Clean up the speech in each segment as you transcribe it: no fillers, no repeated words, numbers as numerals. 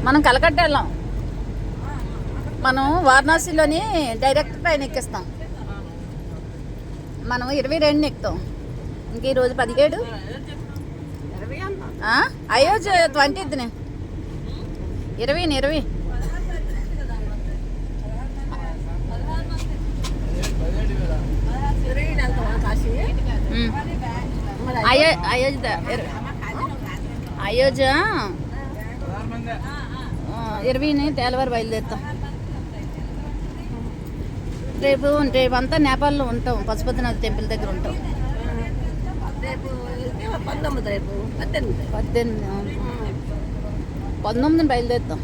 మనం కలకట్ట వెళ్ళాం. మనం వారణాసిలోని డైరెక్ట్ ట్రైన్ ఎక్కిస్తాం. మనం 22 ఎక్కుతాం. ఇంక ఈరోజు 17. అయోధ్య 20th 20. అయోధ్య 20 తేలవారు బయలుదేరుతాం. రేపంతా నేపాల్లో ఉంటాం. పశుపతినాథ్ టెంపుల్ దగ్గర ఉంటాం. 19 బయలుదేరుతాం.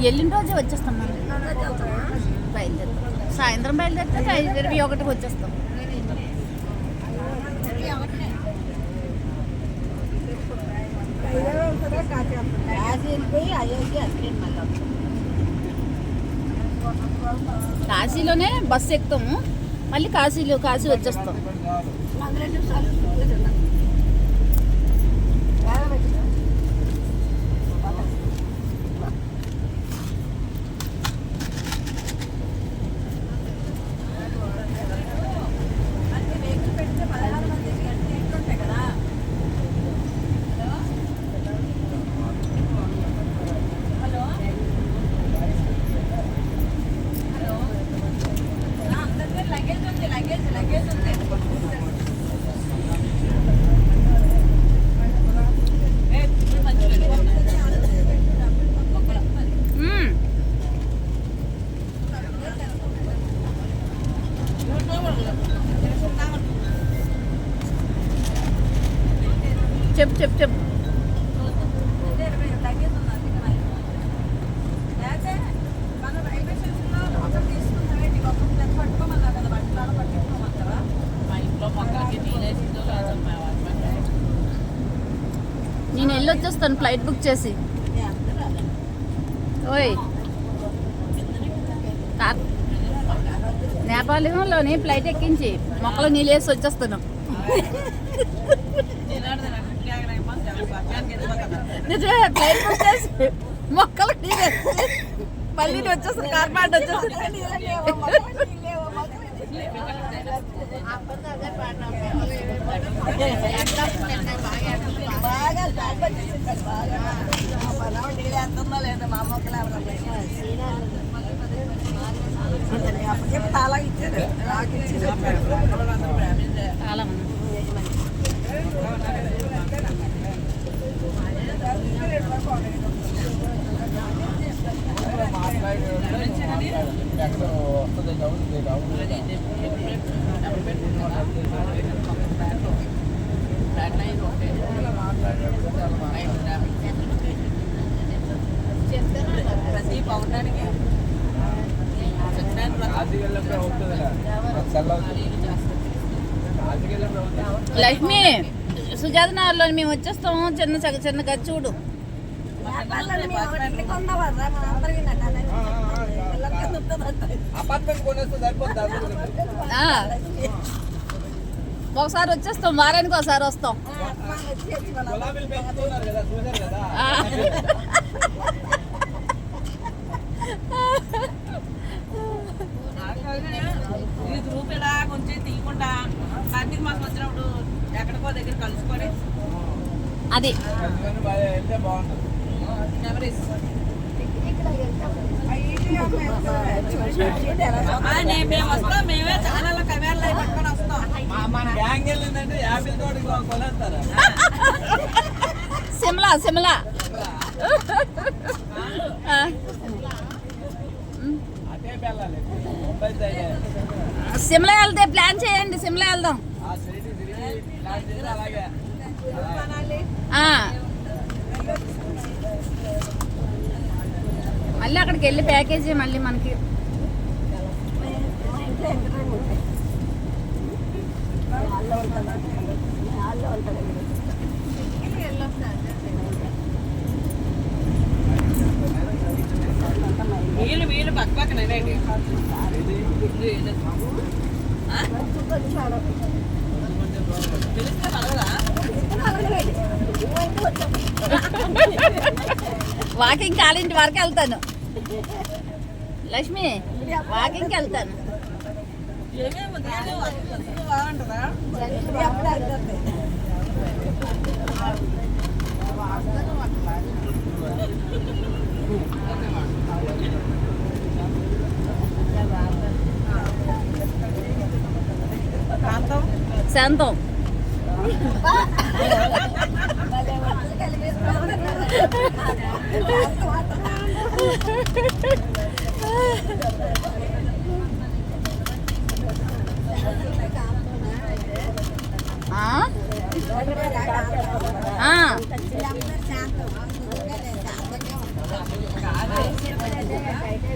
వెళ్ళిన రోజే వచ్చేస్తాం. మనం బయలుదేరుతాం. సాయంత్రం బయలుదేరితే 21కి వచ్చేస్తాం. కాశీలోనే బస్సు ఎక్కుతాము. మళ్ళీ కాశీ వచ్చేస్తాం. చెప్పు నేను వెళ్ళొచ్చేస్తాను ఫ్లైట్ బుక్ చేసి. ఓయ్ నేపాల్లోని ఫ్లైట్ ఎక్కించి మొక్కలు నీళ్ళు వేసి వచ్చేస్తున్నాం. నిజమే, ఫ్లైట్ బుక్ చేసి మొక్కలు నీళ్ళు వేసి మళ్ళీ వచ్చేస్తాను. కార్పాట్ వచ్చేస్తాను. లక్ష్మి సుజాత నగర్లో మేము వచ్చేస్తాము. చిన్న గది చూడు. ఒకసారి వచ్చేస్తాం. వారానికి ఒకసారి వస్తాం. ఈ గ్రూప్ ఇలా కొంచెం తీయకుండా కార్తీక మాసం వచ్చినప్పుడు ఎక్కడికో దగ్గర కలుసుకొని అది మేము వస్తాం. మేమే ఛానల్ కవేర్లు పట్టుకొని వస్తాం. సిమ్లా సిమ్లా వెళ్తే ప్లాన్ చేయండి. సిమ్లా వెళ్దాం. మళ్ళీ అక్కడికి వెళ్ళి ప్యాకేజీ మళ్ళీ మనకి వీళ్ళు పక్క పక్కన తెలిస్తే పడదా వాకింగ్ కాలింటి వరకు వెళ్తాను లక్ష్మి, వాకింగ్కి వెళ్తాను. ఏమేమి బాగుంటుందా శాంతం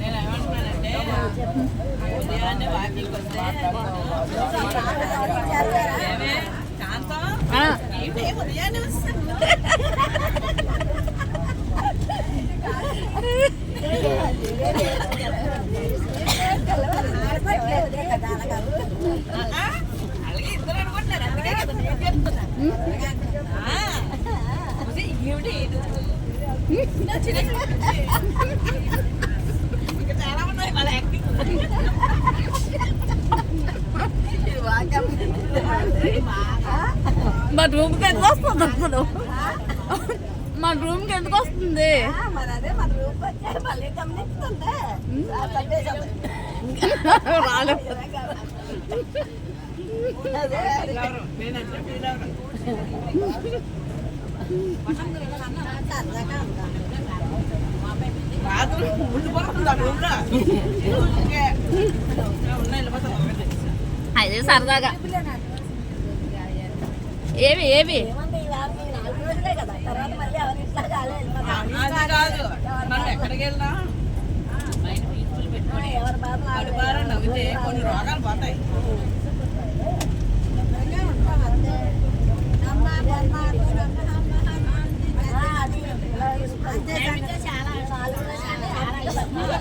నేనేమంటున్నానంటే ఉదయాన్నే వాకింగ్ వస్తే శాంతం ఏంటి ఉదయాన్నే వస్తాను అలాగే ఇద్దరు అనుకుంటున్నారు అందుకే కదా నేను చెప్తున్నా ఏమిటి ఇంకా చాలా ఉన్నాయి వాళ్ళ యాక్టింగ్ మా రూమ్కి ఎందుకు వస్తుంది అసలు? మా రూమ్కి ఎందుకు వస్తుంది? రాలేదు. రాత్రి ఉండిపోతుంది ఆ రూమ్లో ఉన్నాయి అదే సరదాగా ఏవి ఏవి అది కాదు మనం ఎక్కడికి వెళ్ళినా బయట పీచులు పెట్టుకొని కడుపారా నవ్వితే కొన్ని రోగాలు పోతాయి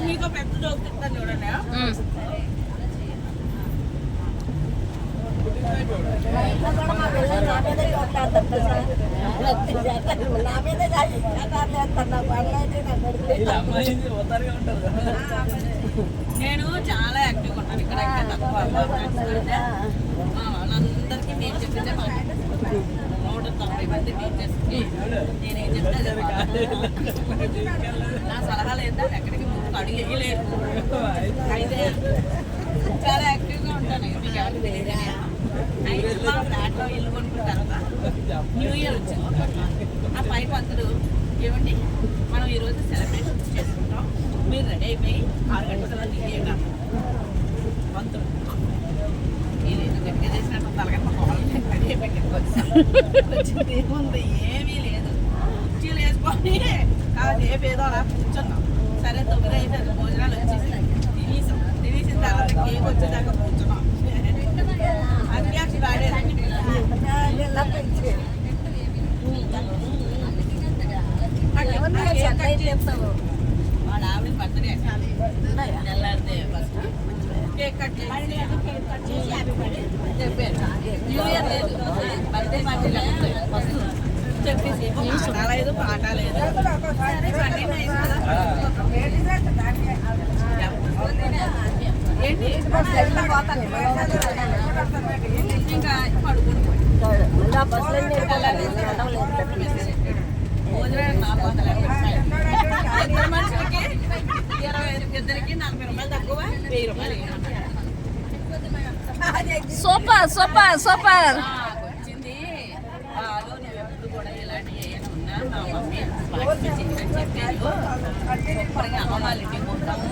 మీకు పెద్ద జోక్ చెప్తాను చూడండి నేను చాలా యాక్టివ్గా ఉంటాను ఇక్కడ ఇంకా తక్కువ మా వాళ్ళందరికీ నేను చెప్పిందే మాట 190 మంది టీచర్స్కి నేనేం చెప్తే నా సలహాలు ఏంటంటే ఎక్కడికి ముందుకు అడుగు వేయలేదు అయితే చాలా యాక్టివ్గా ఉంటాను మీకు ఎవరికి తెలియదు అయితే మా ఫ్లాట్లో ఇల్లు కొనుక్కుంటారు న్యూ ఇయర్ వచ్చింది ఆ పై పంతులు ఏమండి మనం ఈరోజు సెలబ్రేషన్ చేసుకుంటాం మీరు రెడీ అయిపోయి 6 గంటల దిగేయండి పంతులు ఏదో గట్టిగా చేసినట్టు తలగట్ట రెడీ అయిపోయి వచ్చింది ఏముంది ఏమీ లేదు కుర్చీలు వేసుకొని ఏదో అలా కూర్చున్నాం సరే 9 అయితే భోజనాలు వచ్చేసి తినేసిన తర్వాత కేక్ వచ్చేదాకా కూర్చున్నాం అన్యాక్షి ఆడేది వాళ్ళ ఆవిడ బర్త్డే తెల్లారితే ఫస్ట్ కేక్ కట్ చేసి చెప్పారు న్యూ ఇయర్ లేదు బర్త్డే పార్టీ ఫస్ట్ చెప్పేసి పాట లేదు పాట లేదు ఏంటి ఇంకా పడుకుని భోజనానికి 400 ఇద్దరు మనుషులకి 20 ఇద్దరికి 40 రూపాయలు తక్కువ 1000 రూపాయలు సూపర్ సూపర్ సూపర్ వచ్చింది నువ్వు ఎప్పుడు కూడా ఇలాంటివి ఏమైనా ఉన్నా మా మమ్మీ చెప్పారు సూపర్గా అమ్మ వాళ్ళ ఇంటికి పోతాము